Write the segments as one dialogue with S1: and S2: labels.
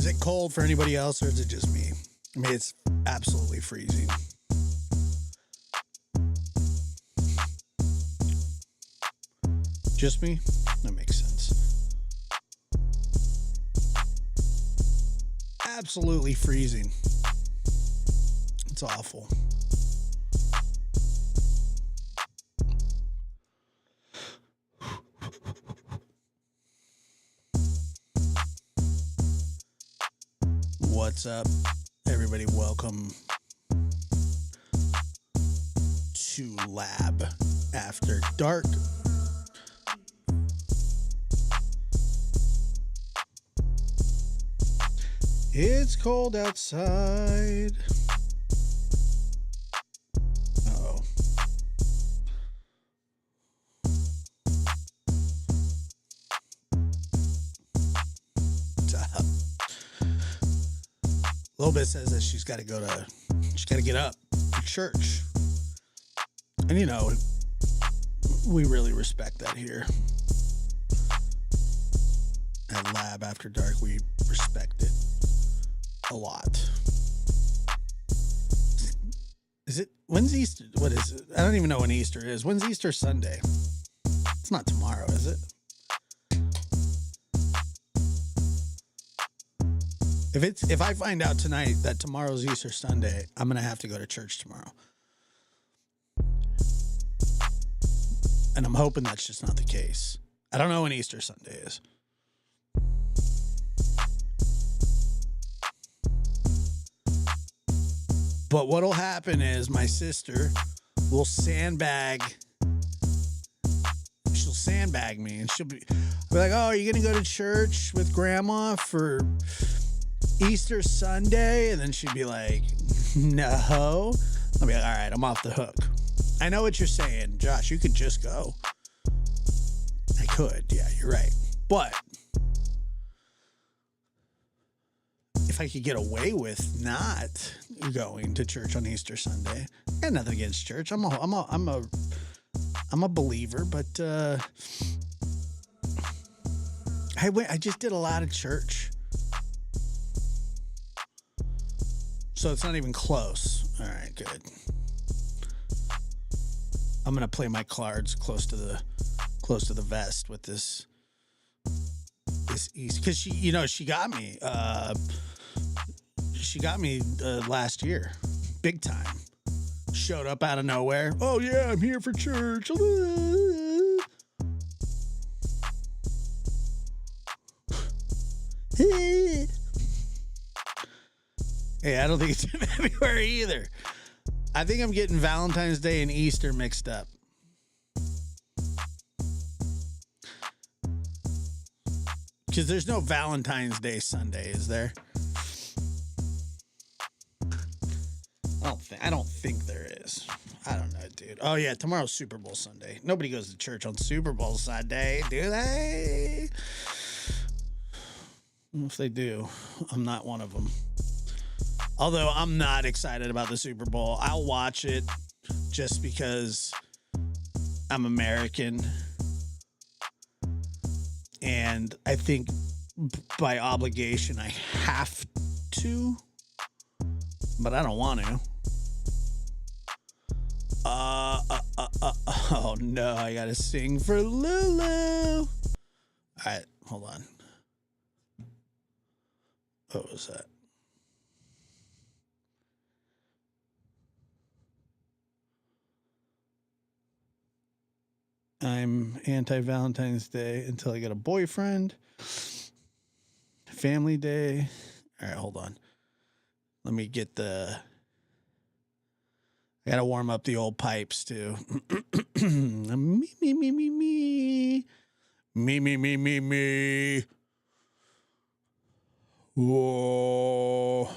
S1: Is it cold for anybody else or is it just me? I mean, it's absolutely freezing. Just me? That makes sense. Absolutely freezing. It's awful. What's up, everybody? Welcome to Lab After Dark. It's cold outside. Uh-oh. What's up? Little bit says that she's got to get up for church. And you know, we really respect that here. At Lab After Dark, we respect it a lot. Is it, when's Easter? What is it? I don't even know when Easter is. When's Easter Sunday? It's not tomorrow, is it? If I find out tonight that tomorrow's Easter Sunday, I'm going to have to go to church tomorrow. And I'm hoping that's just not the case. I don't know when Easter Sunday is. But what'll happen is my sister will sandbag. She'll sandbag me and she'll be like, "Oh, are you going to go to church with grandma for Easter Sunday?" And then she'd be like, "No." I'll be like, "All right, I'm off the hook. I know what you're saying, Josh. You could just go." I could. Yeah, you're right. But if I could get away with not going to church on Easter Sunday, I got nothing against church. I'm a believer, but I just did a lot of church, so it's not even close. All right, good. I'm gonna play my cards close to the vest with this East, because she got me. She got me last year, big time. Showed up out of nowhere. "Oh yeah, I'm here for church." Hey, I don't think it's in February either. I think I'm getting Valentine's Day and Easter mixed up. Because there's no Valentine's Day Sunday, is there? I don't think there is. I don't know, dude. Oh yeah, tomorrow's Super Bowl Sunday. Nobody goes to church on Super Bowl Sunday, do they? If they do, I'm not one of them. Although I'm not excited about the Super Bowl. I'll watch it just because I'm American. And I think by obligation I have to, but I don't want to. Oh no, I gotta sing for Lulu. All right, hold on. What was that? I'm anti-Valentine's Day until I get a boyfriend. Family Day. All right, hold on. Let me get I gotta warm up the old pipes too. Me, me, me, me, me. Me, me, me, me, me. Whoa.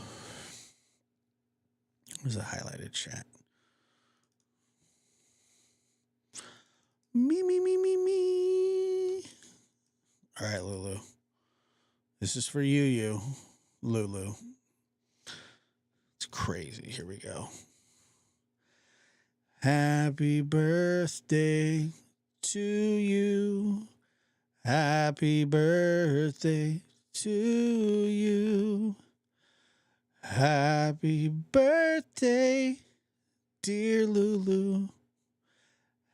S1: Where's the highlighted chat? Me, me, me, me, me. All right, Lulu. This is for you, Lulu. It's crazy. Here we go. Happy birthday to you. Happy birthday to you. Happy birthday, dear Lulu.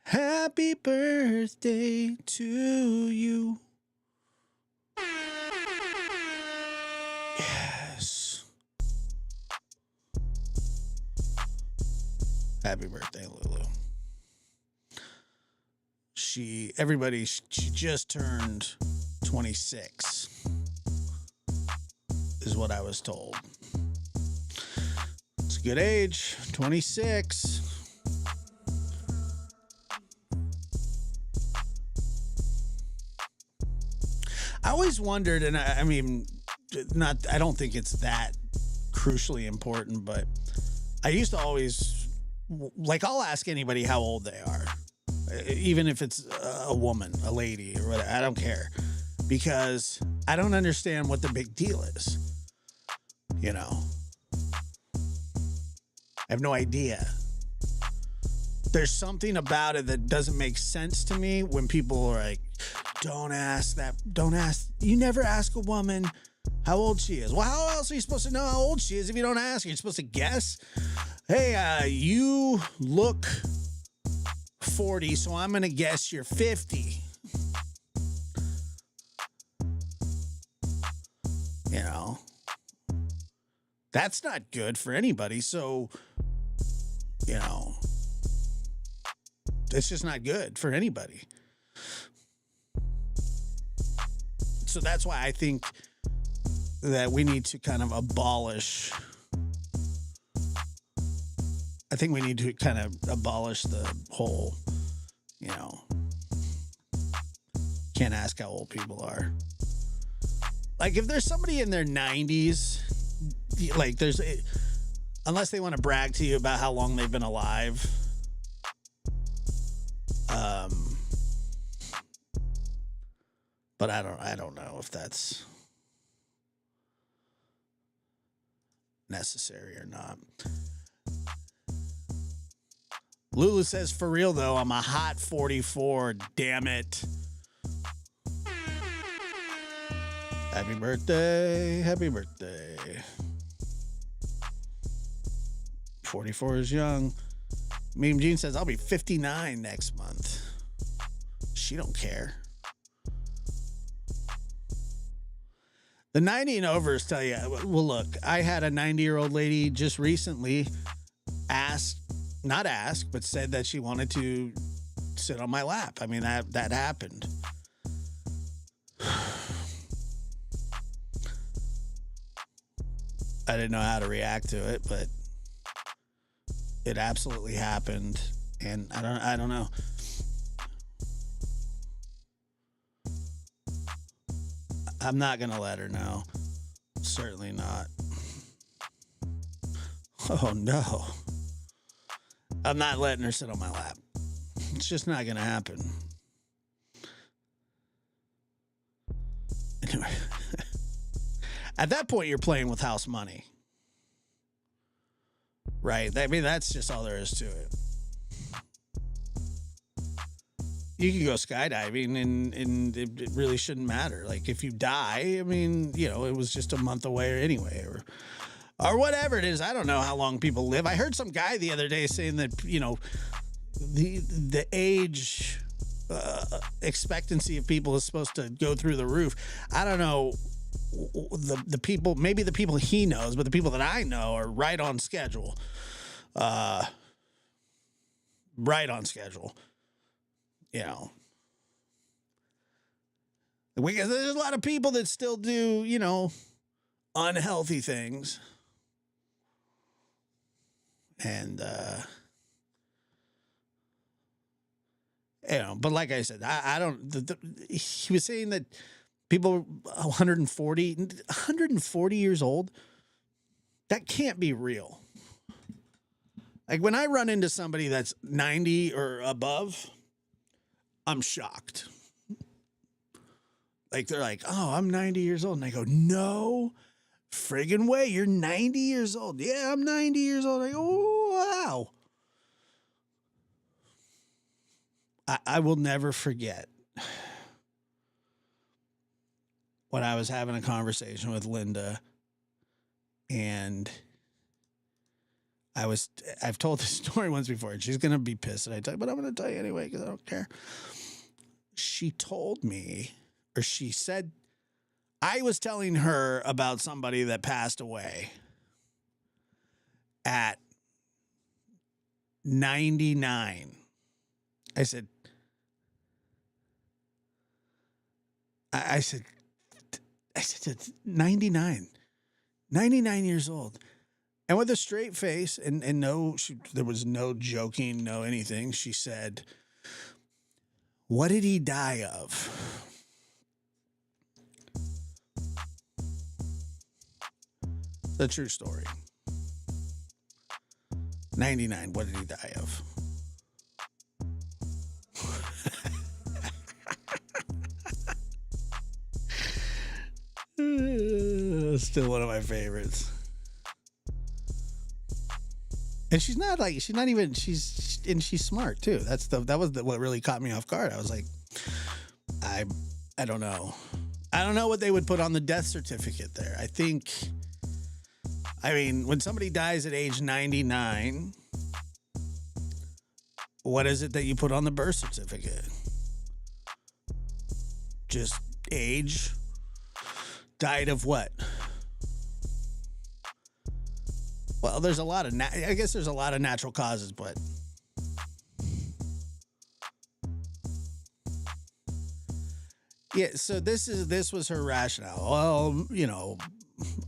S1: Happy birthday to you. Yes. Happy birthday, Lulu. She just turned 26, is what I was told. It's a good age, 26. I always wondered, and I mean, I don't think it's that crucially important, but I used to always, like, I'll ask anybody how old they are, even if it's a woman, a lady, or whatever. I don't care, because I don't understand what the big deal is. You know, I have no idea. There's something about it that doesn't make sense to me when people are like, don't ask, you never ask a woman how old she is. Well, how else are you supposed to know how old she is if you don't ask? You're supposed to guess. Hey, you look 40, so I'm going to guess you're 50. You know, that's not good for anybody. So, you know, it's just not good for anybody. So that's why I think that we need to kind of abolish. I think we need to kind of abolish the whole, you know, can't ask how old people are. Like, if there's somebody in their 90s, like, unless they want to brag to you about how long they've been alive, but I don't know if that's necessary or not. Lulu says, for real though, I'm a hot 44. Damn it. Happy birthday. Happy birthday. 44 is young. Meme Jean says, I'll be 59 next month. She don't care. The 90 and overs tell you, well, look, I had a 90-year-old lady just recently but said that she wanted to sit on my lap. I mean, that happened. I didn't know how to react to it, but it absolutely happened. And I don't know. I'm not going to let her know. Certainly not. Oh, no. I'm not letting her sit on my lap. It's just not going to happen. Anyway. At that point, you're playing with house money. Right? I mean, that's just all there is to it. You can go skydiving and it really shouldn't matter. Like, if you die, I mean, you know, it was just a month away anyway, or whatever it is. I don't know how long people live. I heard some guy the other day saying that, you know, the age expectancy of people is supposed to go through the roof. I don't know. The people, maybe the people he knows, but the people that I know are right on schedule. Right on schedule. You know, because there's a lot of people that still do, you know, unhealthy things. And, you know, but like I said, I don't, he was saying that people 140 years old, that can't be real. Like, when I run into somebody that's 90 or above, I'm shocked. Like, they're like, oh, I'm 90 years old. And I go, no friggin' way. You're 90 years old. Yeah, I'm 90 years old. I go, oh, wow. I will never forget. when I was having a conversation with Linda, and I've told this story once before, and she's gonna be pissed that I tell you, but I'm gonna tell you anyway because I don't care. She told me, or she said, I was telling her about somebody that passed away at 99. I said, I said, 99, 99 years old. And with a straight face and no, there was no joking, no anything. She said, what did he die of? The true story. 99, what did he die of? Still one of my favorites. And she's not even, she's smart too. That was what really caught me off guard. I was like, I don't know. I don't know what they would put on the death certificate there. I mean, when somebody dies at age 99, what is it that you put on the birth certificate? Just age? Died of what? Well, there's a lot of, I guess there's a lot of natural causes, but yeah, so this was her rationale. Well, you know,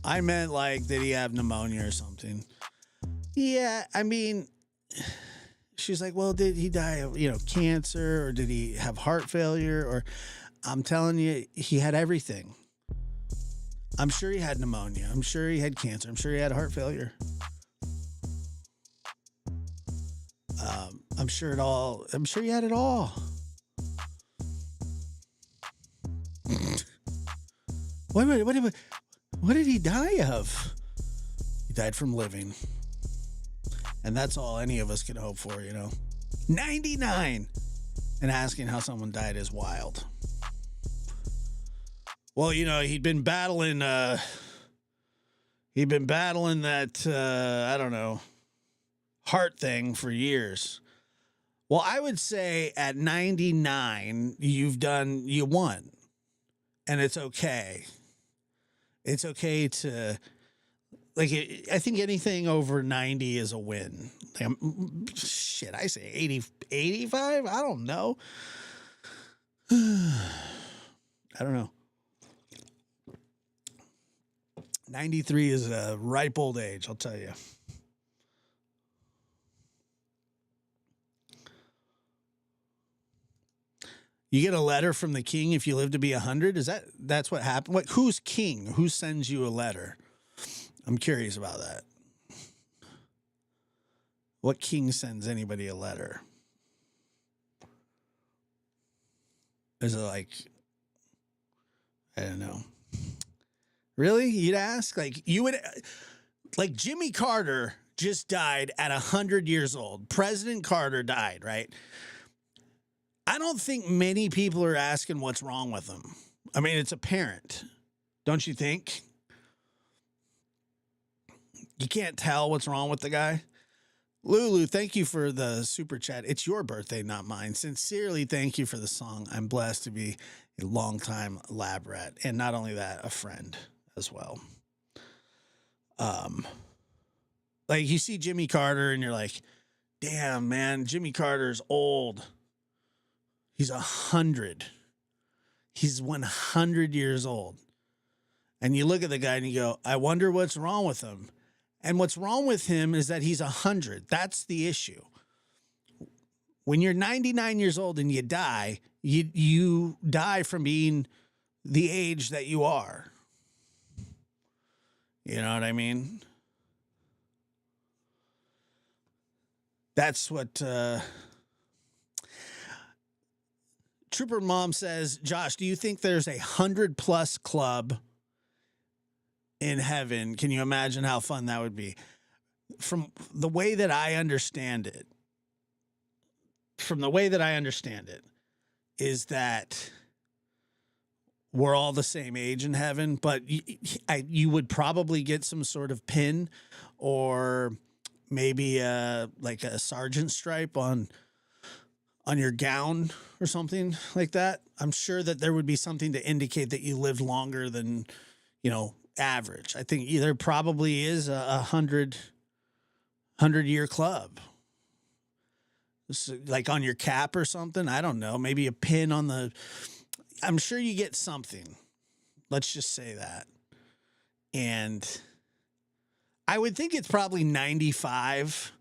S1: I meant like, did he have pneumonia or something? Yeah, I mean, she's like, well, did he die of, cancer, or did he have heart failure? Or I'm telling you, he had everything. I'm sure he had pneumonia. I'm sure he had cancer. I'm sure he had heart failure. I'm sure he had it all. What did he die of? He died from living. And that's all any of us can hope for, 99! And asking how someone died is wild. Well, he'd been battling that, I don't know, heart thing for years. Well, I would say at 99, you won. And it's okay. It's okay to, I think anything over 90 is a win. I say 80, 85? I don't know. I don't know. 93 is a ripe old age, I'll tell you. You get a letter from the king if you live to be 100? That's what happened? Who's king? Who sends you a letter? I'm curious about that. What king sends anybody a letter? Is it I don't know. Really? You'd ask? Jimmy Carter just died at 100 years old. President Carter died, right? I don't think many people are asking what's wrong with him. I mean, it's apparent. Don't you think? You can't tell what's wrong with the guy. Lulu, thank you for the super chat. It's your birthday, not mine. Sincerely, thank you for the song. I'm blessed to be a longtime lab rat. And not only that, a friend as well. You see Jimmy Carter and you're like, damn, man, Jimmy Carter's old. He's 100. He's 100 years old. And you look at the guy and you go, I wonder what's wrong with him. And what's wrong with him is that he's 100. That's the issue. When you're 99 years old and you die, you die from being the age that you are. You know what I mean? That's what... Trooper Mom says, Josh, do you think there's 100+ club in heaven? Can you imagine how fun that would be? From the way that I understand it, is that we're all the same age in heaven, but you would probably get some sort of pin or maybe like a sergeant stripe on your gown or something like that. I'm sure that there would be something to indicate that you lived longer than, average. I think there probably is a 100 year club. Like on your cap or something. I don't know. Maybe a pin on the. I'm sure you get something. Let's just say that. And I would think it's probably 95.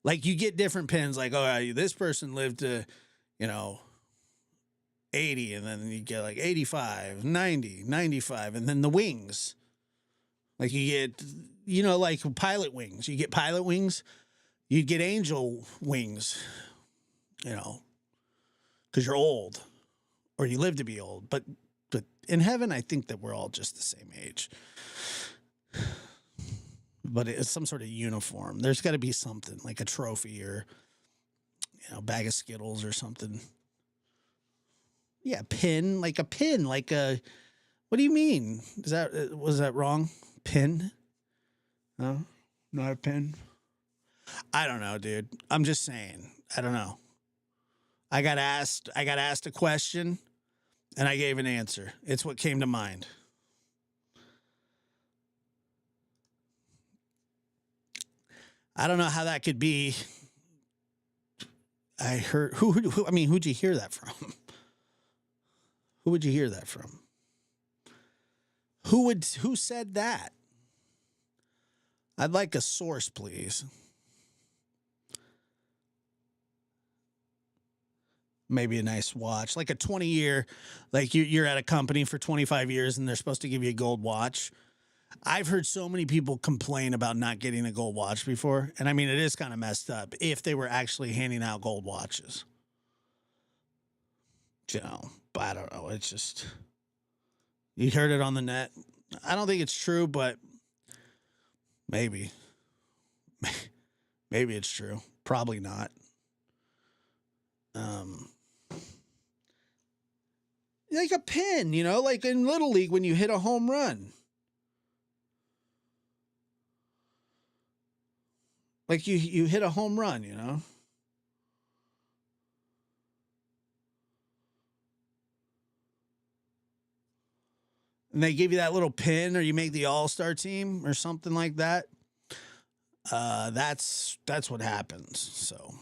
S1: Like you get different pins, like, oh, this person lived to, 80, and then you get like 85, 90, 95, and then the wings. Like you get, like pilot wings. You get pilot wings, you'd get angel wings, because you're old or you live to be old. But in heaven, I think that we're all just the same age. But it's some sort of uniform. There's got to be something like a trophy or, bag of Skittles or something. Yeah, pin, like a pin, like a. What do you mean? Was that wrong? Pin? No, not a pin. I don't know, dude. I'm just saying. I don't know. I got asked a question, and I gave an answer. It's what came to mind. I don't know how that could be. I heard who'd you hear that from? Who would you hear that from? Who said that? I'd like a source, please. Maybe a nice watch, like a 20-year, like you're at a company for 25 years and they're supposed to give you a gold watch. I've heard so many people complain about not getting a gold watch before. And I mean, it is kind of messed up if they were actually handing out gold watches. But I don't know. It's just, you heard it on the net. I don't think it's true, but maybe. Maybe it's true. Probably not. Like a pin, like in Little League when you hit a home run. Like you hit a home run, And they give you that little pin, or you make the all-star team or something like that. That's what happens. So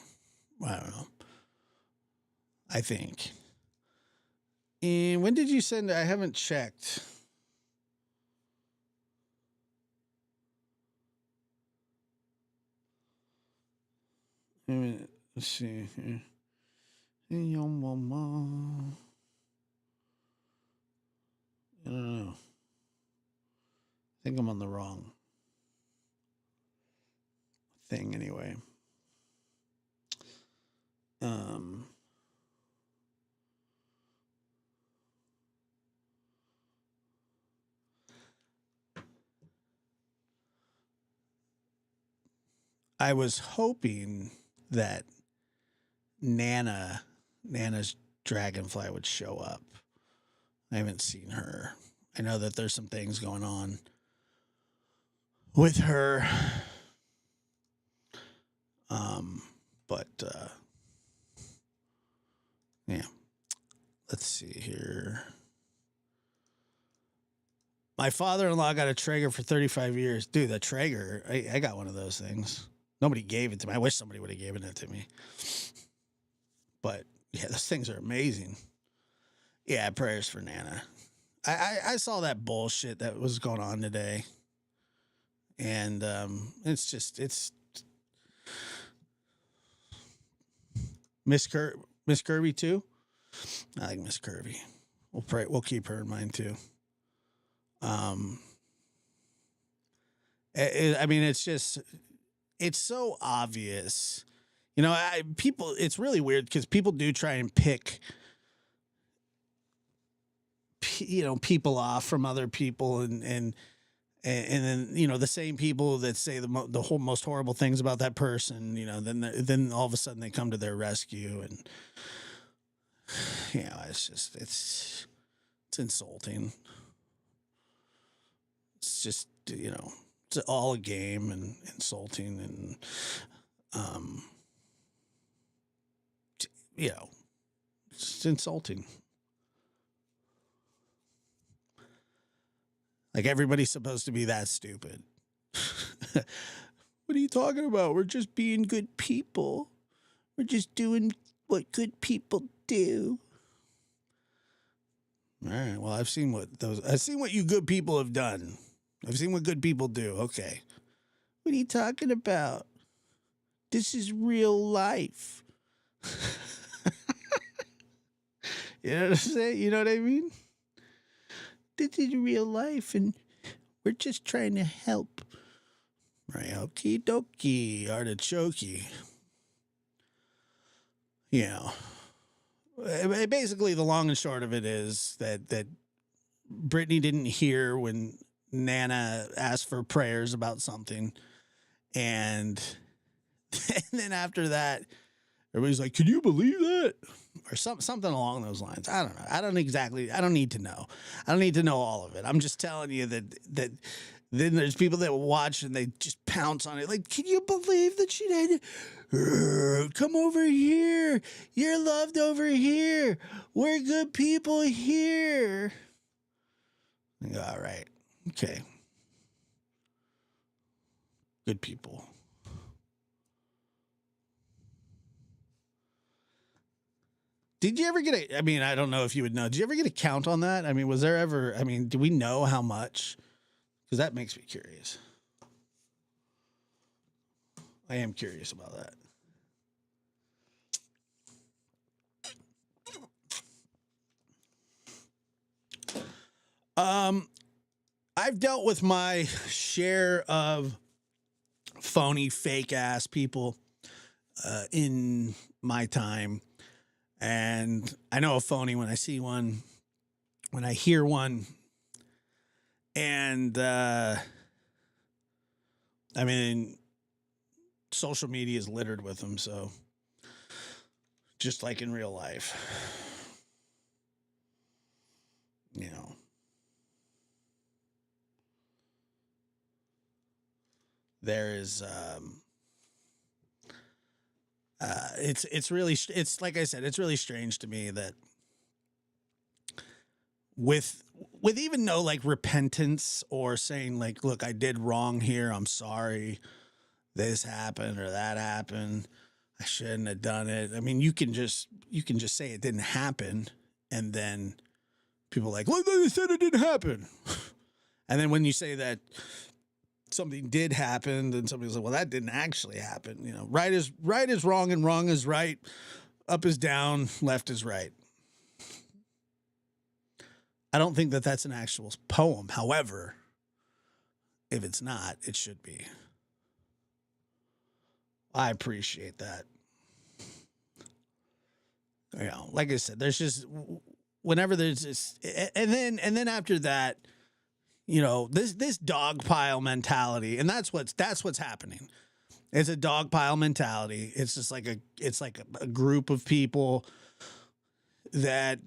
S1: I don't know. I think. And when did you send it? I haven't checked. Let's see here. I don't know. I think I'm on the wrong thing anyway. I was hoping that Nana's dragonfly would show up. I haven't seen her. I know that there's some things going on with her. But yeah. Let's see here. My father-in-law got a Traeger for 35 years. Dude, the Traeger, I got one of those things. Nobody gave it to me. I wish somebody would have given it to me. But yeah, those things are amazing. Yeah, prayers for Nana. I saw that bullshit that was going on today. And it's Miss Kirby too. I like Miss Kirby. We'll keep her in mind too. I mean, it's so obvious. It's really weird because people do try and pick, people off from other people and then, the same people that say the whole most horrible things about that person, then all of a sudden they come to their rescue and, it's It's insulting. It's just, it's all a game and insulting and, um, it's insulting. Like everybody's supposed to be that stupid. What are you talking about? We're just being good people. We're just doing what good people do. All right. Well, I've seen what you good people have done. I've seen what good people do. Okay. What are you talking about? This is real life. You know what I'm saying? You know what I mean? This is real life, and we're just trying to help. Right? Okie dokie, artichoke. Basically, the long and short of it is that Brittany didn't hear when Nana asked for prayers about something, and then after that, everybody's like, "Can you believe that?" Or something along those lines. I don't know. I don't need to know. I don't need to know all of it. I'm just telling you that then there's people that watch and they just pounce on it. Like, can you believe that she did? Come over here. You're loved over here. We're good people here. All right. Okay. Good people. Did you ever get I don't know if you would know. Did you ever get a count on that? I mean, was there ever, do we know how much? Because that makes me curious. I am curious about that. I've dealt with my share of phony, fake ass people in my time. And I know a phony when I see one, when I hear one. And, social media is littered with them. So just like in real life, there is, it's like I said, it's really strange to me that with even no like repentance or saying like, look, I did wrong here. I'm sorry. This happened or that happened. I shouldn't have done it. I mean, you can just say it didn't happen. And then people are like, look, they said it didn't happen. And then when you say that something did happen, then somebody's like, well, that didn't actually happen. Right is wrong and wrong is right. Up is down, left is right. I don't think that that's an actual poem. However, if it's not, it should be. I appreciate that. Like I said, there's just whenever there's this, and then after that, this dog pile mentality, and that's what's happening. It's a dog pile mentality. It's just like a group of people that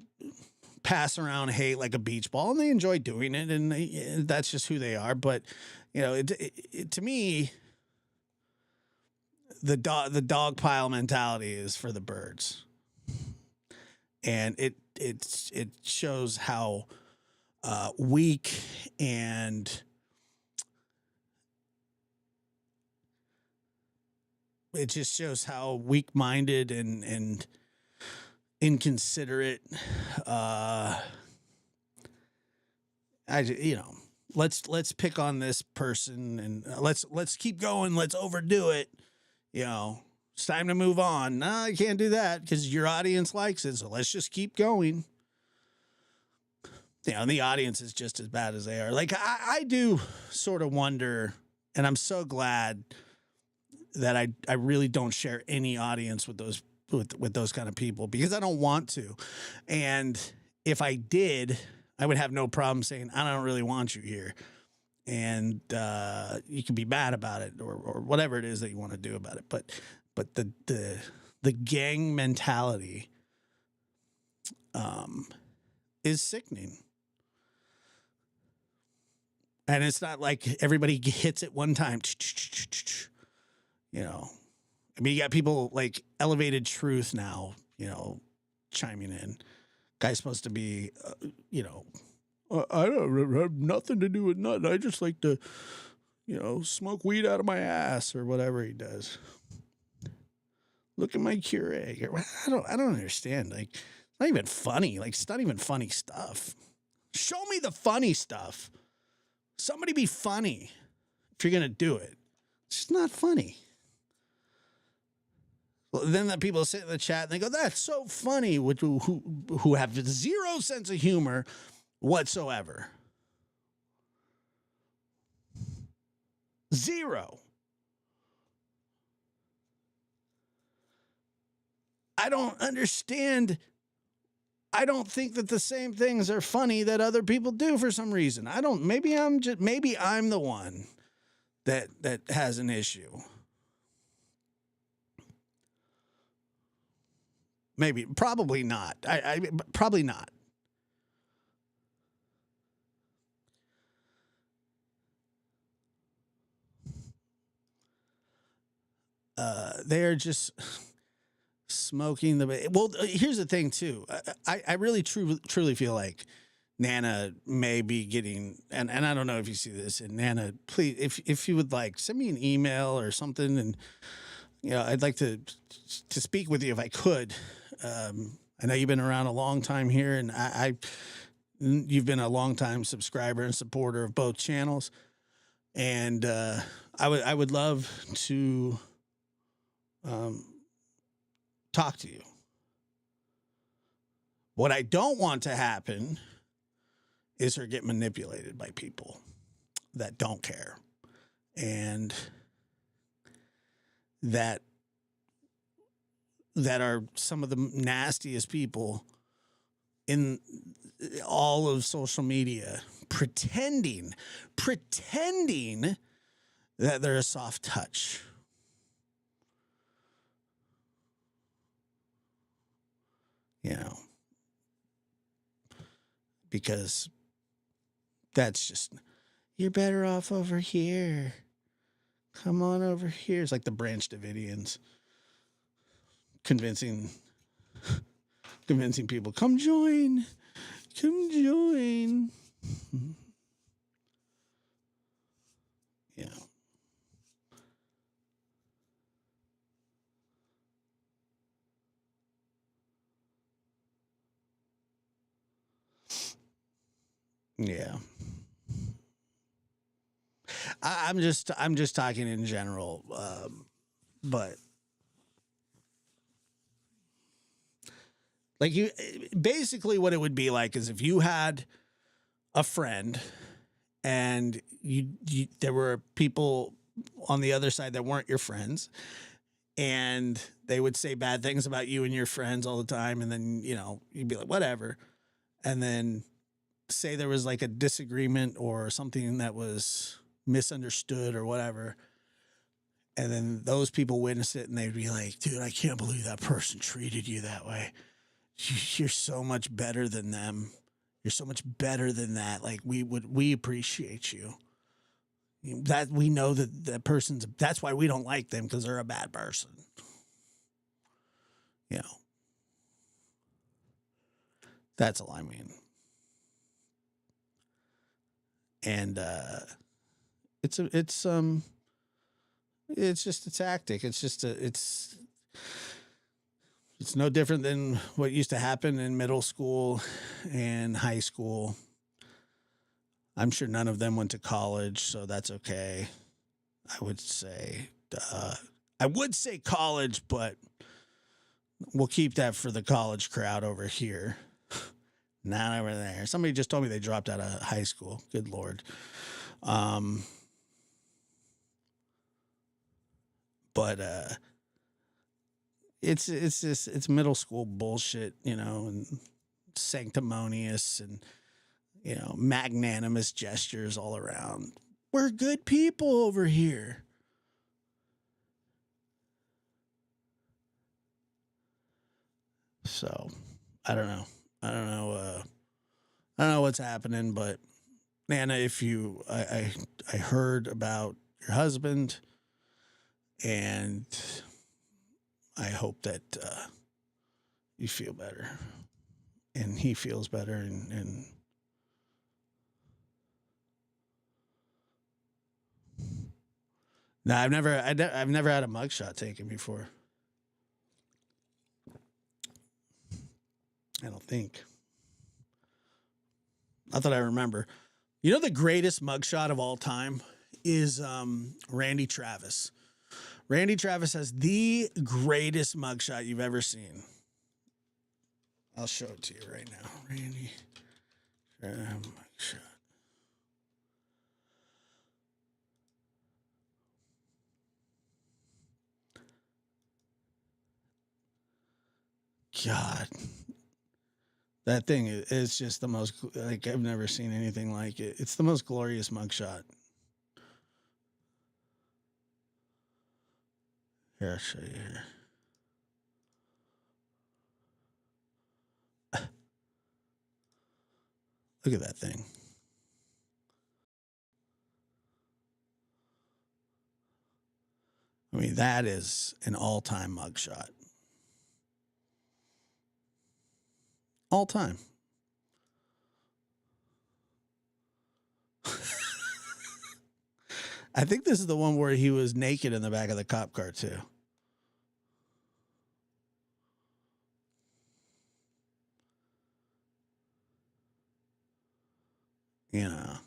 S1: pass around hate like a beach ball, and they enjoy doing it, and that's just who they are. But to me, the dog pile mentality is for the birds, and it shows how weak and it just shows how weak-minded and inconsiderate. Let's pick on this person and let's keep going. Let's overdo it. It's time to move on. No, I can't do that because your audience likes it. So let's just keep going. The audience is just as bad as they are. Like I do sort of wonder, and I'm so glad that I really don't share any audience with those kind of people because I don't want to. And if I did, I would have no problem saying, I don't really want you here. And you can be mad about it or whatever it is that you want to do about it. But the gang mentality is sickening. And it's not like everybody hits it one time. You know, I mean, you got people like Elevated Truth now, you know, chiming in. Guy's supposed to be, you know, I don't have nothing to do with nothing. I just like to, you know, smoke weed out of my ass or whatever he does. Look at my Keurig. I don't understand. Like, it's not even funny. Like, it's not even funny stuff. Show me the funny stuff. Somebody be funny if you're going to do it. It's just not funny. Well, then the people sit in the chat and they go, that's so funny, who have zero sense of humor whatsoever. Zero. I don't understand. I don't think that the same things are funny that other people do for some reason. Maybe I'm the one that has an issue. Maybe, probably not. Probably not. They're just smoking the. Well, here's the thing too. I really truly feel like Nana may be getting, and I don't know if you see this. And Nana, please, if you would like, send me an email or something, and you know, I'd like to speak with you if I could. I know you've been around a long time here, and you've been a long time subscriber and supporter of both channels, and I would love to talk to you. What I don't want to happen is her get manipulated by people that don't care, and that are some of the nastiest people in all of social media, pretending that they're a soft touch. You know, because that's just, you're better off over here. Come on over here. It's like the Branch Davidians convincing people, come join. Yeah. Yeah. I'm just talking in general, but like basically what it would be like is if you had a friend and there were people on the other side that weren't your friends, and they would say bad things about you and your friends all the time, and then, you know, you'd be like, whatever, and then say there was like a disagreement or something that was misunderstood or whatever, and then those people witness it and they'd be like, dude, I can't believe that person treated you that way. You're so much better than them. You're so much better than that. Like, we appreciate you. That we know that person's, that's why we don't like them, because they're a bad person. You know, that's all I mean. And it's just a tactic. It's no different than what used to happen in middle school and high school. I'm sure none of them went to college, so that's okay. I would say college, but we'll keep that for the college crowd over here. Not over there. Somebody just told me they dropped out of high school. Good Lord. But it's middle school bullshit, you know, and sanctimonious and, you know, magnanimous gestures all around. We're good people over here. So I don't know. I don't know what's happening, but Nana, if you, I heard about your husband, and I hope that you feel better, and he feels better, and no, I've never had a mugshot taken before. I don't think. Not that I remember. You know, the greatest mugshot of all time is Randy Travis. Randy Travis has the greatest mugshot you've ever seen. I'll show it to you right now. Randy mugshot. God. That thing is just the most, like, I've never seen anything like it. It's the most glorious mugshot. Here, I'll show you here. Look at that thing. I mean, that is an all-time mugshot. All time. I think this is the one where he was naked in the back of the cop car too. You know.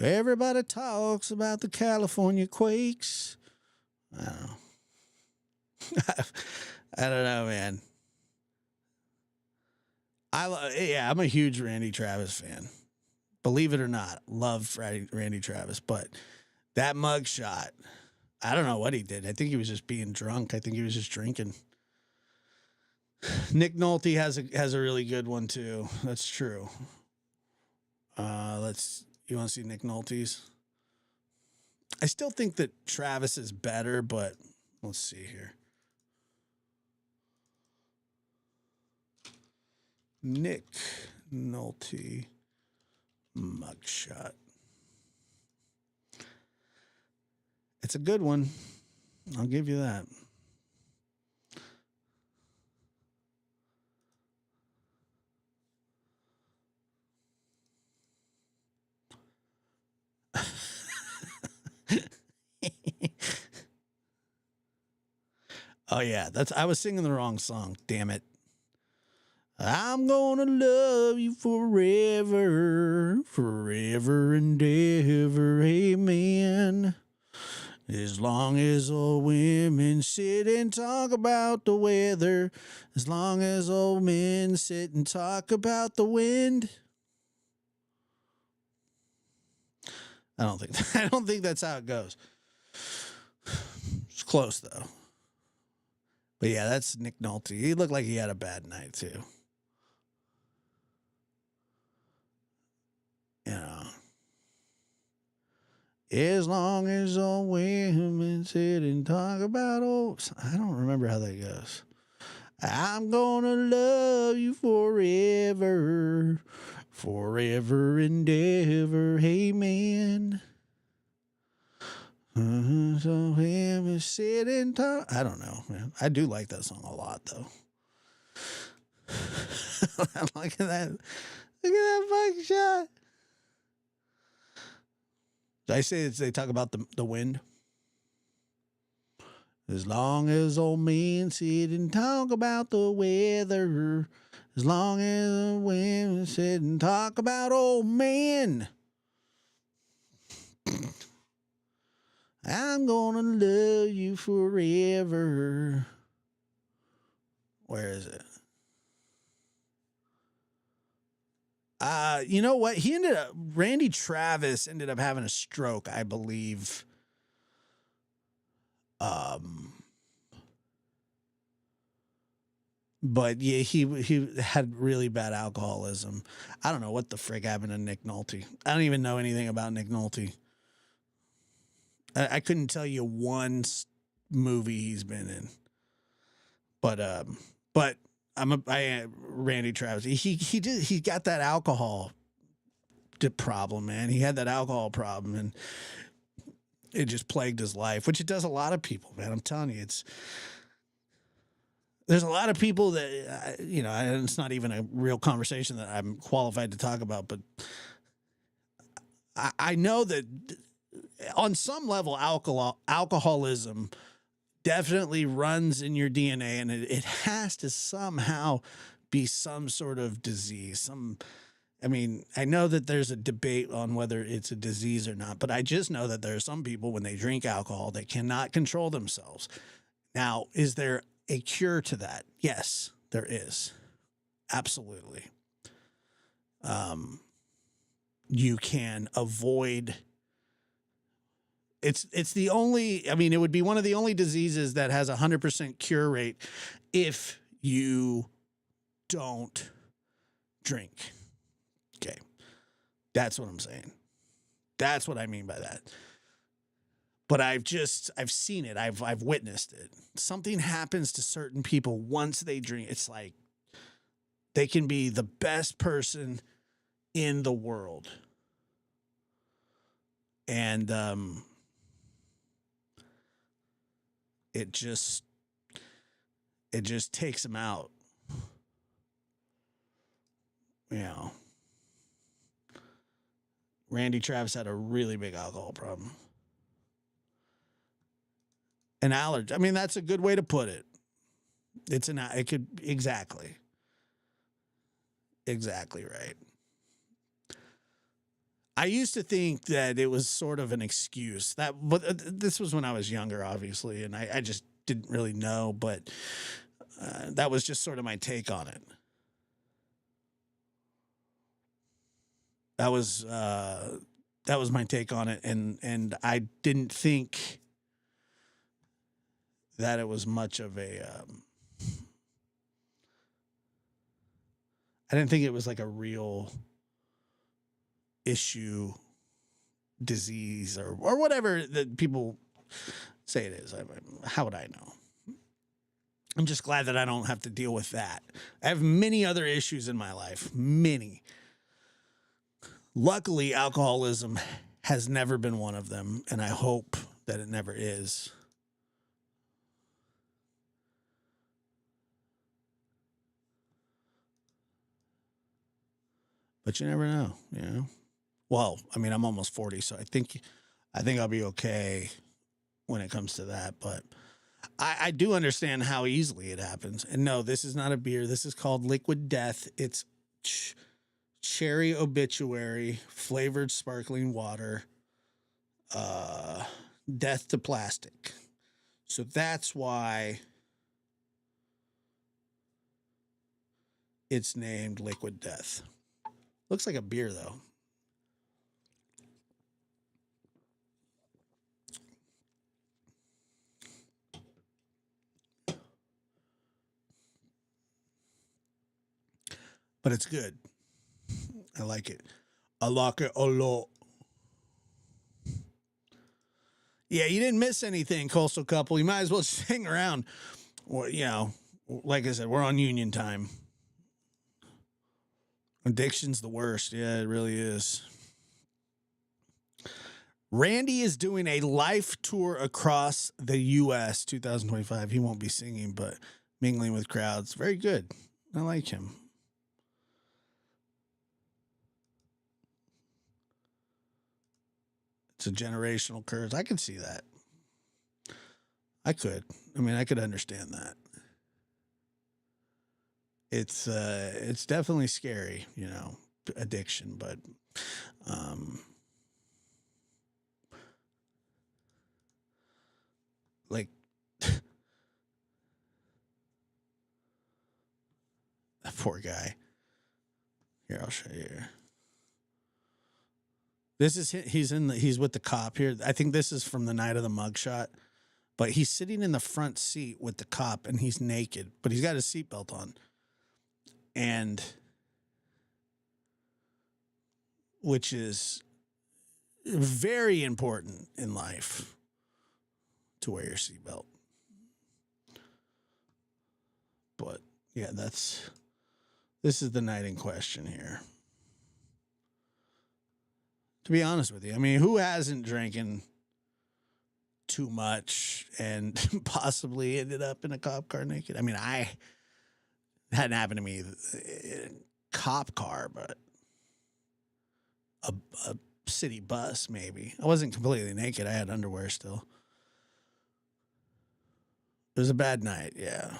S1: Everybody talks about the California quakes. I don't know. I don't know, man. I'm a huge Randy Travis fan. Believe it or not, love Randy Travis, but that mugshot, I don't know what he did. I think he was just being drunk. I think he was just drinking. Nick Nolte has a really good one too. That's true. You want to see Nick Nolte's? I still think that Travis is better, but let's see here. Nick Nolte mugshot. It's a good one. I'll give you that. Oh yeah, I was singing the wrong song. Damn it. I'm gonna love you forever, forever and ever, amen. As long as old women sit and talk about the weather, as long as old men sit and talk about the wind. I don't think that's how it goes. It's close though. But yeah, that's Nick Nolte. He looked like he had a bad night too. You know. As long as old women sit and talk about old... I don't remember how that goes. I'm gonna love you forever, forever and ever, amen. So women sit and talk... I don't know, man. I do like that song a lot, though. Look at that. Look at that fucking shot. Did I say they talk about the wind? As long as old men sit and talk about the weather, as long as women sit and talk about old men, I'm gonna love you forever. Where is it? You know what? Randy Travis ended up having a stroke, I believe. But yeah, he had really bad alcoholism. I don't know what the frick happened to Nick Nolte. I don't even know anything about Nick Nolte. I couldn't tell you one movie he's been in. But Randy Travis. He got that alcohol problem, man. He had that alcohol problem, and it just plagued his life, which it does a lot of people, man. I'm telling you, there's a lot of people that, and it's not even a real conversation that I'm qualified to talk about, but I know that on some level, alcoholism definitely runs in your DNA, and it has to somehow be some sort of disease. I know that there's a debate on whether it's a disease or not, but I just know that there are some people, when they drink alcohol, they cannot control themselves. Now, is there a cure to that? Yes, there is. Absolutely. You can avoid. It's the only, it would be one of the only diseases that has 100% cure rate if you don't drink. Okay. That's what I'm saying. That's what I mean by that. But I've seen it. I've witnessed it. Something happens to certain people once they drink. It's like they can be the best person in the world. And it just takes them out. Randy Travis had a really big alcohol problem. An allergy. That's a good way to put it. Exactly right. I used to think that it was sort of an excuse but this was when I was younger, obviously, and I just didn't really know, but that was just sort of my take on it. That was my take on it, and I didn't think that it was much of a. I didn't think it was like a real issue, disease, or whatever that people say it is. How would I know? I'm just glad that I don't have to deal with that. I have many other issues in my life. Many. Luckily, alcoholism has never been one of them, and I hope that it never is. But you never know, Well, I'm almost 40, so I think I'll be okay when it comes to that. But I do understand how easily it happens. And no, this is not a beer. This is called Liquid Death. It's cherry obituary, flavored sparkling water, death to plastic. So that's why it's named Liquid Death. Looks like a beer, though. But it's good. I like it. I like it a lot. Yeah, you didn't miss anything, Coastal Couple. You might as well just hang around. Well, like I said, we're on union time. Addiction's the worst. Yeah, it really is. Randy is doing a life tour across the U.S. 2025. He won't be singing, but mingling with crowds. Very good. I like him. It's a generational curse. I could see that. I could. I could understand that. It's definitely scary, addiction, but like that poor guy. Here, I'll show you. This is he's with the cop here. I think this is from the night of the mugshot, but he's sitting in the front seat with the cop and he's naked, but he's got his seatbelt on. And which is very important in life to wear your seatbelt. But yeah, this is the night in question here. To be honest with you, I mean, who hasn't drinking too much and possibly ended up in a cop car naked? I mean, I hadn't happened to me in a cop car, but a, a city bus maybe. I wasn't completely naked. I had underwear still. It was a bad night. Yeah,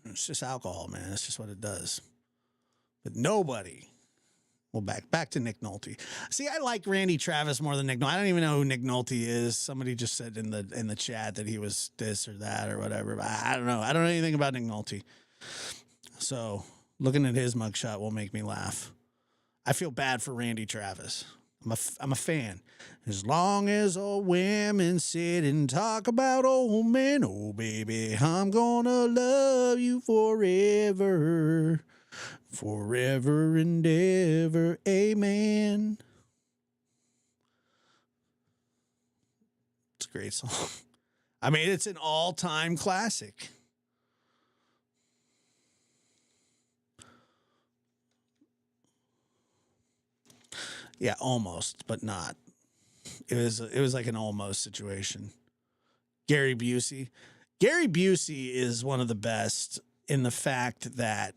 S1: it's just alcohol, man. That's just what it does. But nobody. Well, back to Nick Nolte. See, I like Randy Travis more than Nick Nolte. I don't even know who Nick Nolte is. Somebody just said in the chat that he was this or that or whatever. But I don't know. I don't know anything about Nick Nolte. So looking at his mugshot will make me laugh. I feel bad for Randy Travis. I'm a fan. As long as old women sit and talk about old men, oh baby, I'm gonna love you forever. Forever and ever, amen. It's a great song. I mean, it's an all-time classic. Yeah, almost, but not. It was like an almost situation. Gary Busey. Gary Busey is one of the best in the fact that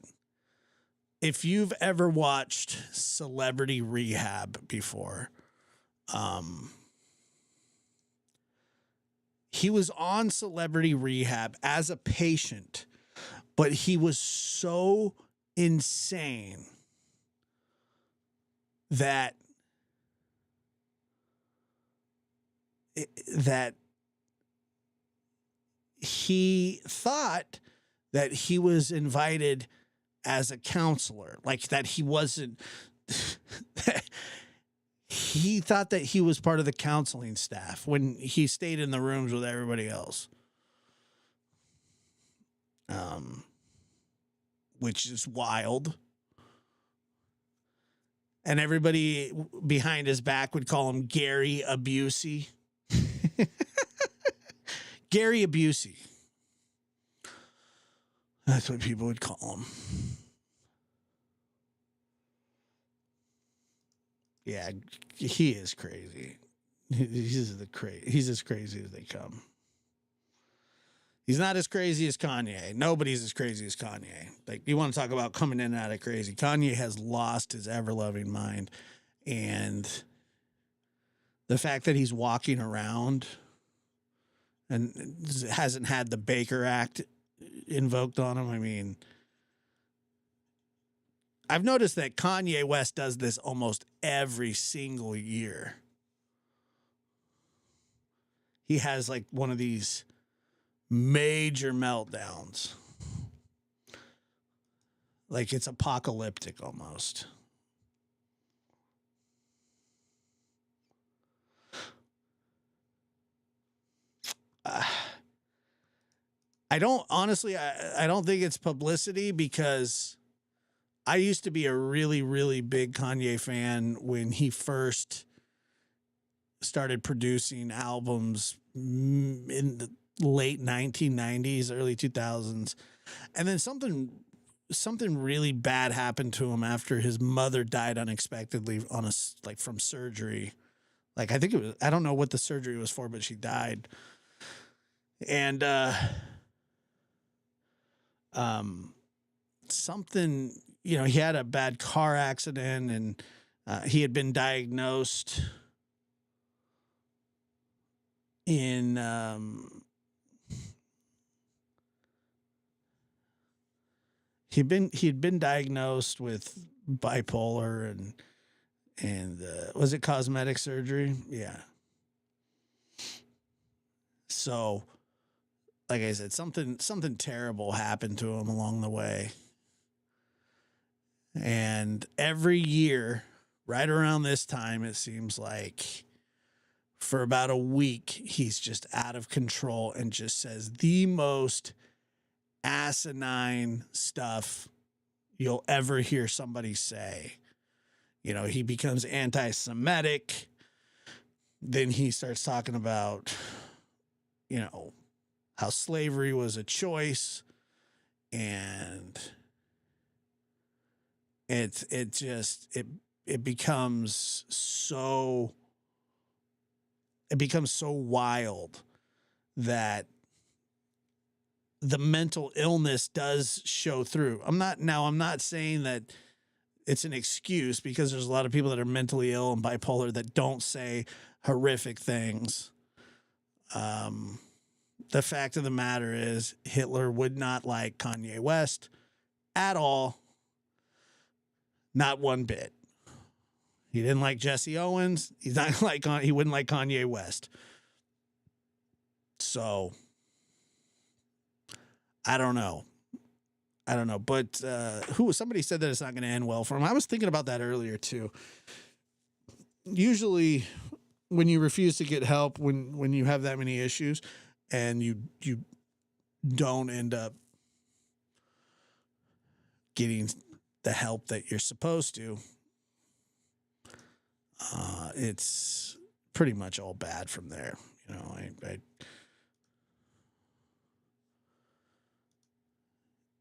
S1: if you've ever watched Celebrity Rehab before, he was on Celebrity Rehab as a patient, but he was so insane that he thought that he was invited as a counselor, like that he wasn't. He thought that he was part of the counseling staff when he stayed in the rooms with everybody else. Which is wild. And everybody behind his back would call him Gary Abusey. Gary Abusey. That's what people would call him. Yeah, he is crazy. He's as crazy as they come. He's not as crazy as Kanye. Nobody's as crazy as Kanye. Like, you want to talk about coming in and out of crazy. Kanye has lost his ever-loving mind. And the fact that he's walking around and hasn't had the Baker Act invoked on him, I mean, I've noticed that Kanye West does this almost every single year. He has like one of these major meltdowns. Like it's apocalyptic almost. I don't think it's publicity because I used to be a really, really big Kanye fan when he first started producing albums in the late 1990s, early 2000s. And then something really bad happened to him after his mother died unexpectedly from surgery. Like, I think it was, I don't know what the surgery was for, but she died. And something, he had a bad car accident and he had been diagnosed in he'd been diagnosed with bipolar and was it cosmetic surgery? Yeah. So, like I said, something terrible happened to him along the way. And every year, right around this time, it seems like for about a week, he's just out of control and just says the most asinine stuff you'll ever hear somebody say. He becomes anti-Semitic. Then he starts talking about, how slavery was a choice. And it becomes so it becomes so wild that the mental illness does show through. I'm not saying that it's an excuse, because there's a lot of people that are mentally ill and bipolar that don't say horrific things. The fact of the matter is Hitler would not like Kanye West at all. Not one bit. He didn't like Jesse Owens. He wouldn't like Kanye West. So I don't know. But somebody said that it's not going to end well for him. I was thinking about that earlier too. Usually when you refuse to get help, when you have that many issues and you don't end up getting the help that you're supposed to, it's pretty much all bad from there. You know,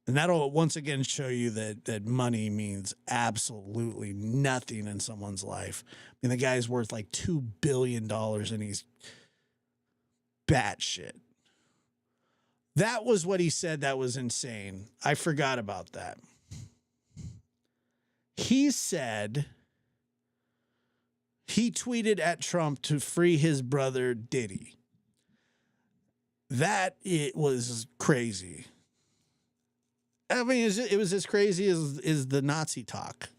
S1: and that'll once again show you that money means absolutely nothing in someone's life. I mean, the guy's worth like $2 billion and he's batshit. That was what he said. That was insane. I forgot about that. He said he tweeted at Trump to free his brother Diddy. It was crazy. I mean, it was as crazy as the Nazi talk.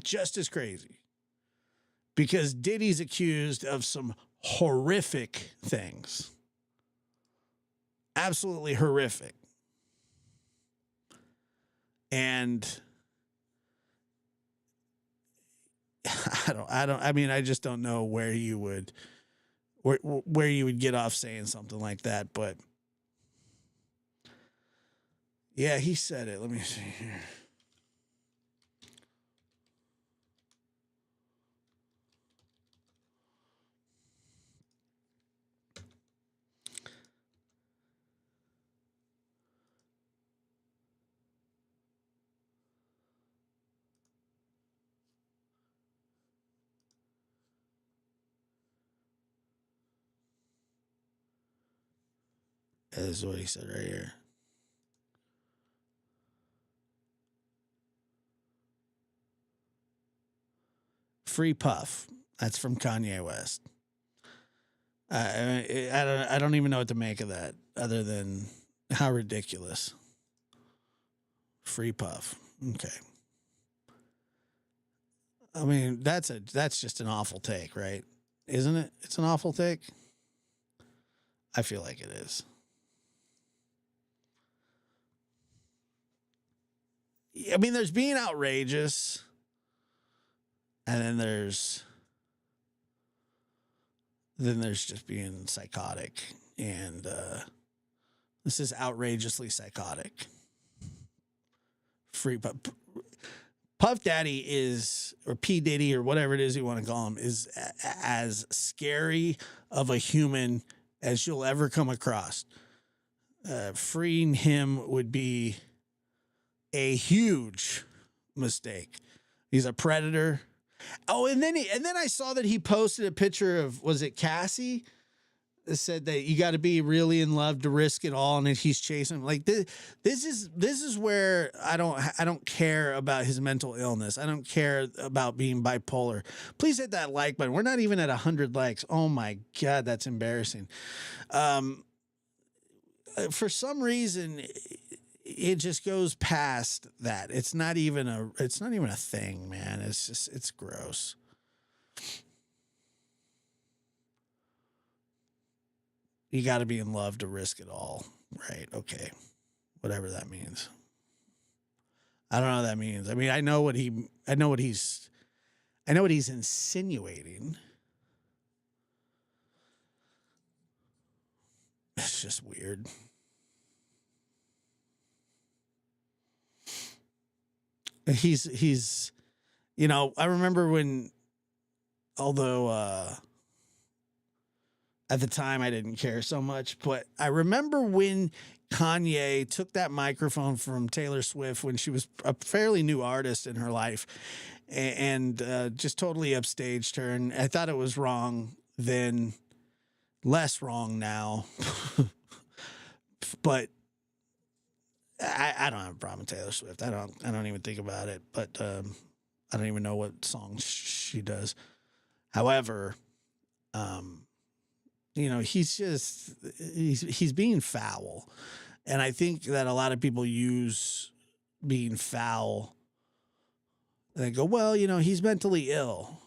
S1: Just as crazy. Because Diddy's accused of some horrific things. Absolutely horrific. And I just don't know where you would get off saying something like that, but yeah, he said it. Let me see here. This is what he said right here. Free Puff. That's from Kanye West. I don't even know what to make of that, other than how ridiculous. Free Puff. Okay. I mean, that's just an awful take, right? Isn't it? It's an awful take. I feel like it is. I mean, there's being outrageous, and then there's just being psychotic, and this is outrageously psychotic. Free Puff Daddy is, or P Diddy, or whatever it is you want to call him, is as scary of a human as you'll ever come across. Freeing him would be a huge mistake. He's a predator. Oh, and then I saw that he posted a picture of, was it Cassie? It said that you got to be really in love to risk it all, and he's chasing him. Like this is where I don't care about his mental illness. I don't care about being bipolar. Please hit that like button. We're not even at 100 likes. Oh my God, that's embarrassing. For some reason, it just goes past that. It's not even a thing, man. It's gross. You got to be in love to risk it all, right? Okay. Whatever that means. I don't know what that means. I mean, I know what he's insinuating. It's just weird. He's, I remember when, although at the time I didn't care so much, but I remember when Kanye took that microphone from Taylor Swift when she was a fairly new artist in her life, and just totally upstaged her. And I thought it was wrong then, less wrong now. But I don't have a problem with Taylor Swift. I don't even think about it. But I don't even know what songs she does. However, he's being foul, and I think that a lot of people use being foul. They go, well, he's mentally ill.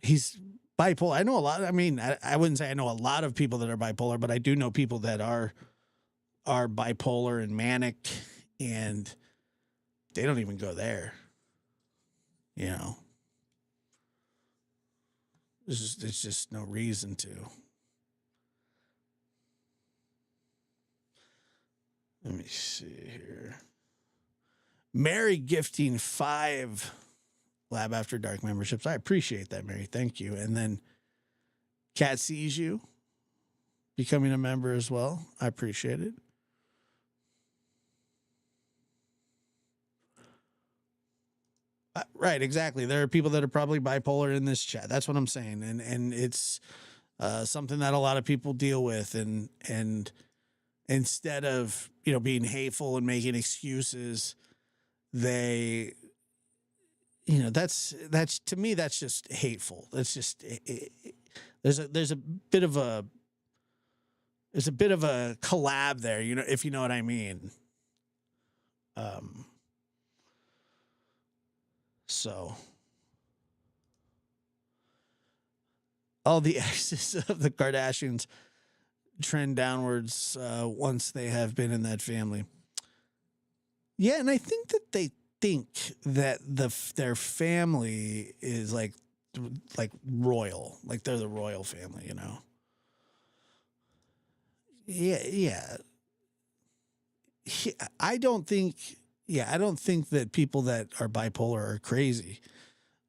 S1: He's bipolar. I know a lot. I mean, I wouldn't say I know a lot of people that are bipolar, but I do know people that are bipolar and manic, and they don't even go there. There's just no reason to. Let me see here. Mary gifting 5 Lab After Dark memberships. I appreciate that, Mary. Thank you. And then Cat Sees You becoming a member as well. I appreciate it. Right, exactly. There are people that are probably bipolar in this chat. That's what I'm saying, and it's something that a lot of people deal with, and instead of being hateful and making excuses, they, that's to me that's just hateful. That's just there's a bit of a collab there, if you know what I mean. So all the exes of the Kardashians trend downwards once they have been in that family. Yeah, and I think that they think that their family is like royal, like they're the royal family, Yeah. I don't think that people that are bipolar are crazy.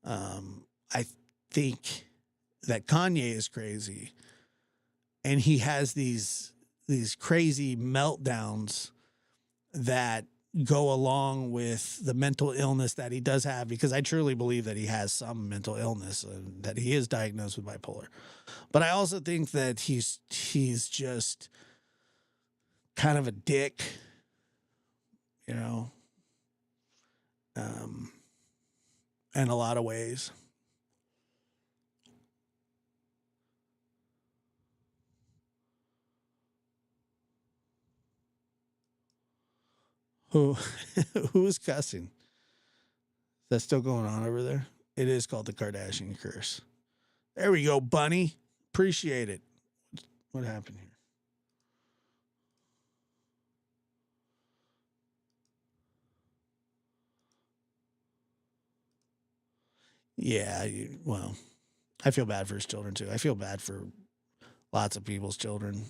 S1: I think that Kanye is crazy, and he has these crazy meltdowns that go along with the mental illness that he does have, because I truly believe that he has some mental illness and that he is diagnosed with bipolar. But I also think that he's just kind of a dick, in a lot of ways. Who is cussing? Is that still going on over there? It is called the Kardashian curse. There we go, Bunny. Appreciate it. What happened here? Yeah, well, I feel bad for his children too. I feel bad for lots of people's children.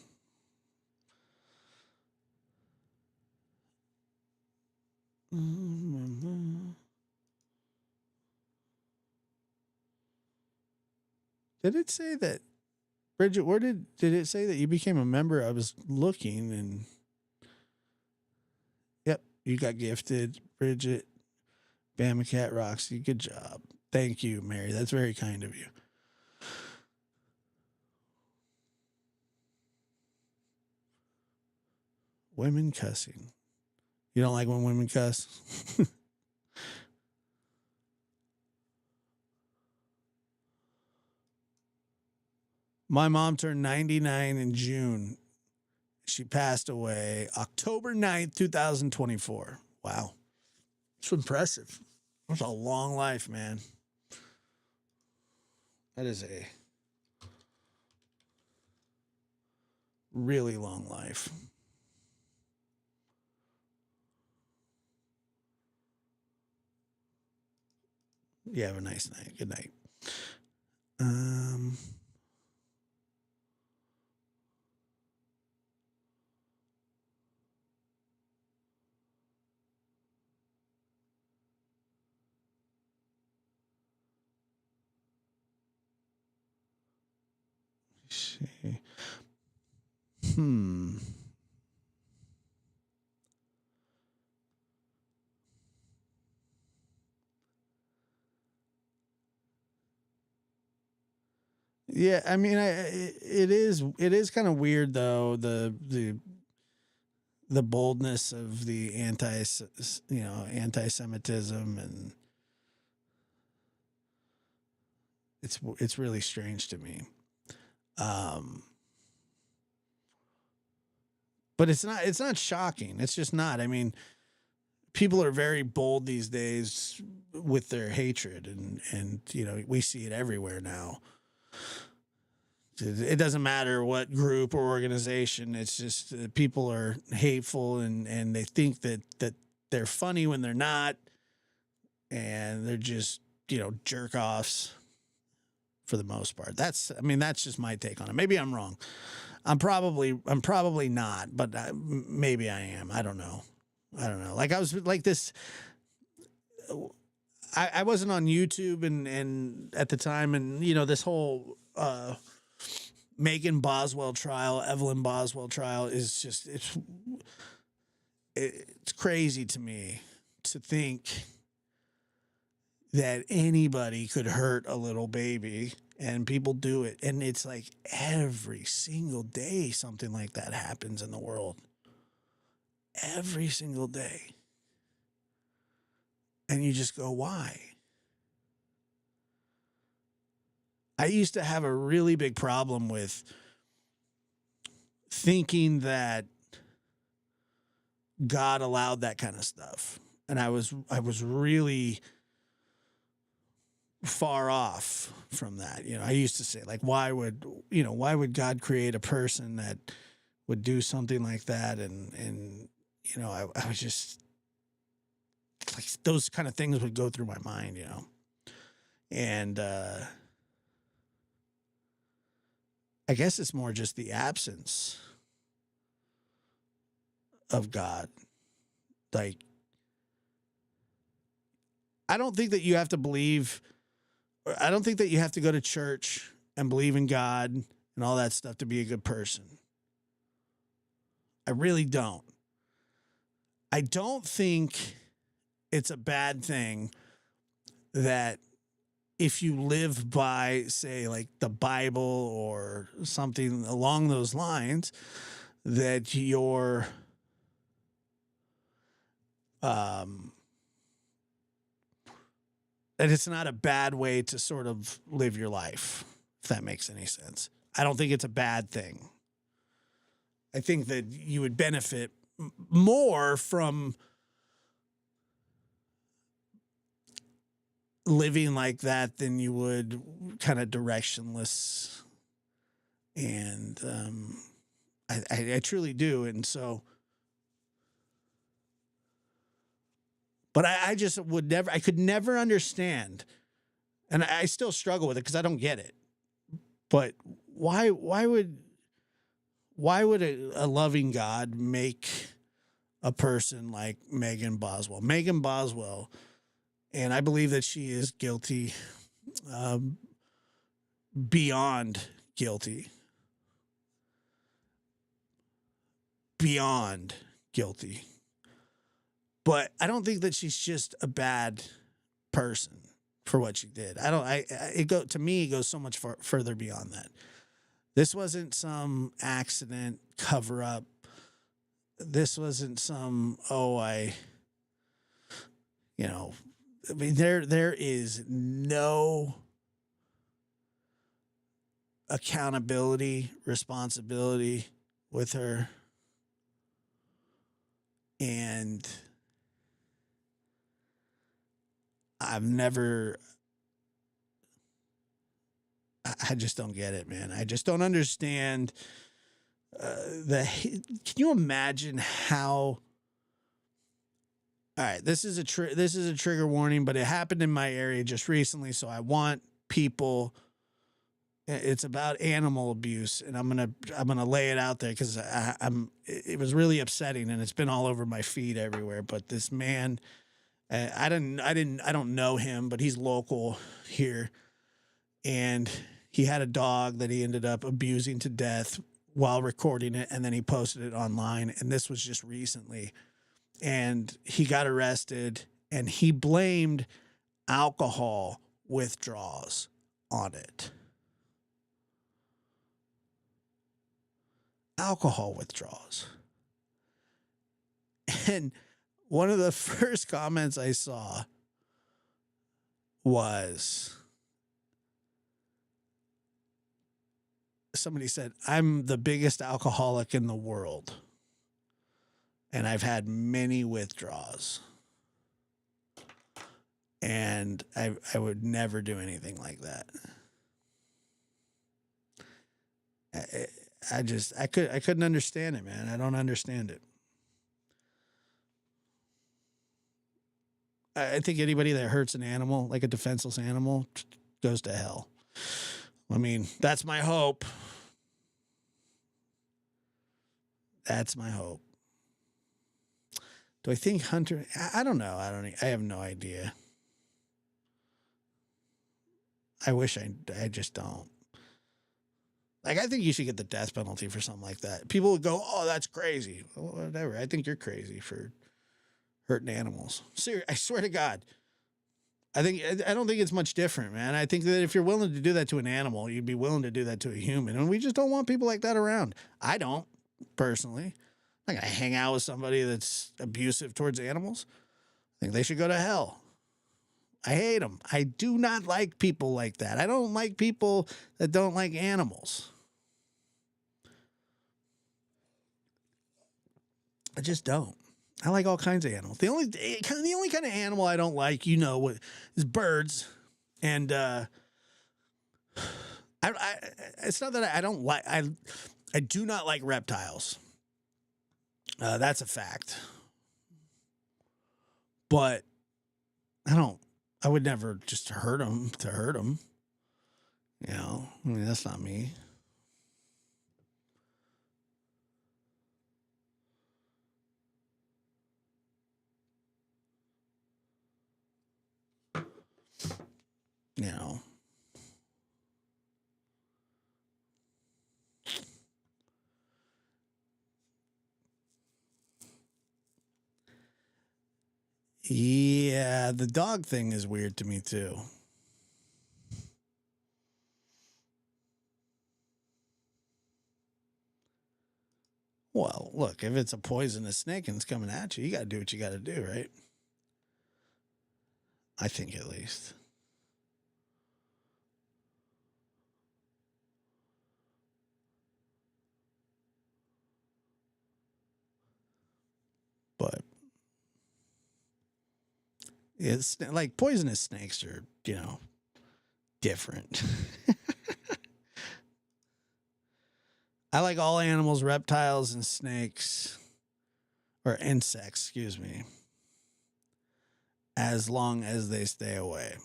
S1: Did it say that, Bridget? Where did it say that you became a member? I was looking, and yep, you got gifted, Bridget. Bama Cat Roxy, good job. Thank you, Mary. That's very kind of you. Women cussing. You don't like when women cuss? My mom turned 99 in June. She passed away October 9th, 2024. Wow. It's impressive. That's a long life, man. That is a really long life. You have a nice night. Good night. See. Yeah, I mean, it is kind of weird though, the boldness of the anti-Semitism, and it's really strange to me. Um, but it's not shocking. It's just not. I mean, people are very bold these days with their hatred, and we see it everywhere now. It doesn't matter what group or organization. It's just people are hateful, and they think that they're funny when they're not, and they're just jerk offs for the most part. That's just my take on it. Maybe I'm wrong. I'm probably not, but maybe I am. I don't know. Like I was like this. I wasn't on YouTube and at the time, and this whole Megan Boswell trial, Evelyn Boswell trial is just it's crazy to me to think that anybody could hurt a little baby, and people do it, and it's like every single day something like that happens in the world. Every single day. And you just go, why? I used to have a really big problem with thinking that God allowed that kind of stuff. And I was really far off from that. I used to say, like, why would God create a person that would do something like that? And I was just like, those kind of things would go through my mind, and I guess it's more just the absence of God. Like, I don't think that you have to believe, I don't think that you have to go to church and believe in God and all that stuff to be a good person. I really don't. I don't think it's a bad thing that if you live by, say, like the Bible or something along those lines, that you're that it's not a bad way to sort of live your life, if that makes any sense. I don't think it's a bad thing. I think that you would benefit more from living like that than you would kind of directionless. And I truly do. And so, but I just I could never understand. And I still struggle with it because I don't get it. But why would a loving God make a person like Megan Boswell? Megan Boswell, and I believe that she is guilty, beyond guilty. Beyond guilty. But I don't think that she's just a bad person for what she did. To me, it goes so much further beyond that. This wasn't some accident cover up. This wasn't some, there is no accountability, responsibility with her. And I just don't get it, man. I just don't understand can you imagine how? All right, this is a trigger warning, but it happened in my area just recently, so I want people. It's about animal abuse, and I'm gonna lay it out there because it was really upsetting, and it's been all over my feed everywhere. But this man, I don't know him, but he's local here, and he had a dog that he ended up abusing to death while recording it, and then he posted it online, and this was just recently, and he got arrested, and he blamed alcohol withdrawals on it. alcohol withdrawals. And one of the first comments I saw was somebody said, I'm the biggest alcoholic in the world, and I've had many withdrawals. And I would never do anything like that. I couldn't understand it, man. I don't understand it. I think anybody that hurts an animal, like a defenseless animal, goes to hell. I mean, that's my hope. That's my hope. Do I think Hunter? I don't know. I have no idea. I wish I just don't. Like, I think you should get the death penalty for something like that. People would go, oh, that's crazy. Well, whatever. I think you're crazy for hurting animals. Seriously, I swear to God. I don't think it's much different, man. I think that if you're willing to do that to an animal, you'd be willing to do that to a human. And we just don't want people like that around. I don't, personally. I'm not going to hang out with somebody that's abusive towards animals. I think they should go to hell. I hate them. I do not like people like that. I don't like people that don't like animals. I just don't. I like all kinds of animals. The only kind of animal I don't like, is birds. And it's not that I don't like. I do not like reptiles. That's a fact. But I would never just hurt them to hurt them. I mean, that's not me. Yeah, the dog thing is weird to me too. Well, look, if it's a poisonous snake and it's coming at you, you got to do what you got to do, right? I think at least. But it's like poisonous snakes are, different. I like all animals, reptiles, and snakes, or insects, excuse me, as long as they stay away.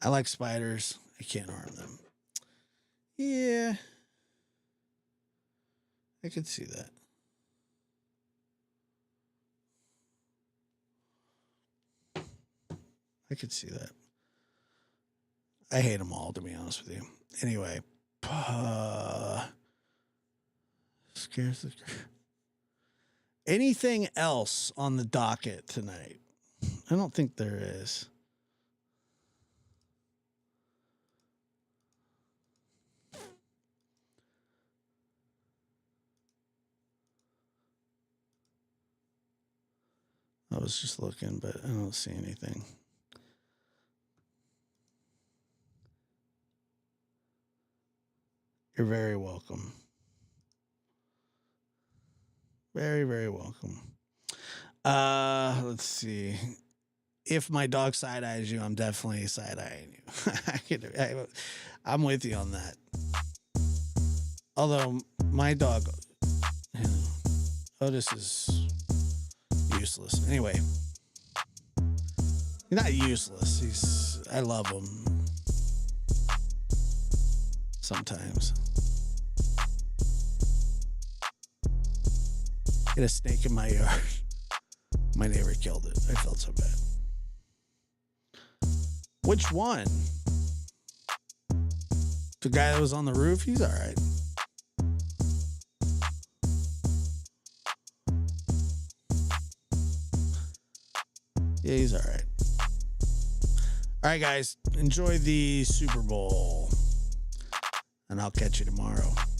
S1: I like spiders. I can't harm them. Yeah. I could see that. I could see that. I hate them all, to be honest with you. Anyway, scares the. Anything else on the docket tonight? I don't think there is. I was just looking, but I don't see anything. You're very welcome. Very, very welcome. Let's see. If my dog side eyes you, I'm definitely side eyeing you. I'm with you on that. Although my dog, Otis is useless. Anyway, he's not useless. I love him. Sometimes. Get a snake in my yard. My neighbor killed it. I felt so bad. Which one? The guy that was on the roof? He's all right. Yeah, he's all right. All right, guys. Enjoy the Super Bowl. and I'll catch you tomorrow.